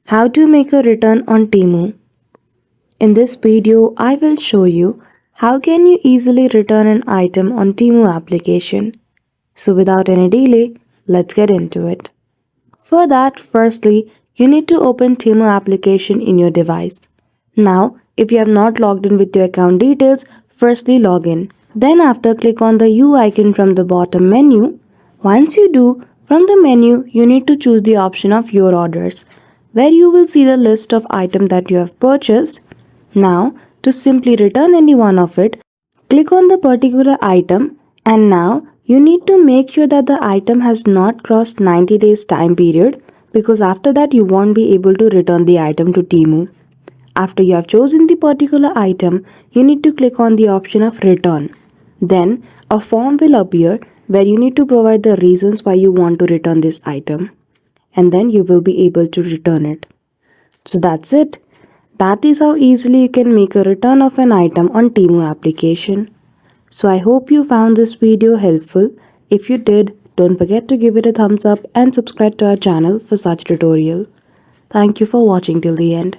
How to make a return on Temu. In this video, I will show you how can you easily return an item on Temu application. So without any delay, let's get into it. For that, firstly, you need to open Temu application in your device. Now, if you have not logged in with your account details, firstly log in. Then after click on the U icon from the bottom menu. Once you do, from the menu you need to choose the option of your orders, where you will see the list of items that you have purchased. Now, to simply return any one of it, click on the particular item and now you need to make sure that the item has not crossed 90 days time period, because after that you won't be able to return the item to Temu. After you have chosen the particular item, you need to click on the option of return. Then a form will appear where you need to provide the reasons why you want to return this item, and then you will be able to return it. So that's it. That is how easily you can make a return of an item on Temu application. So I hope you found this video helpful. If you did, don't forget to give it a thumbs up and subscribe to our channel for such tutorial. Thank you for watching till the end.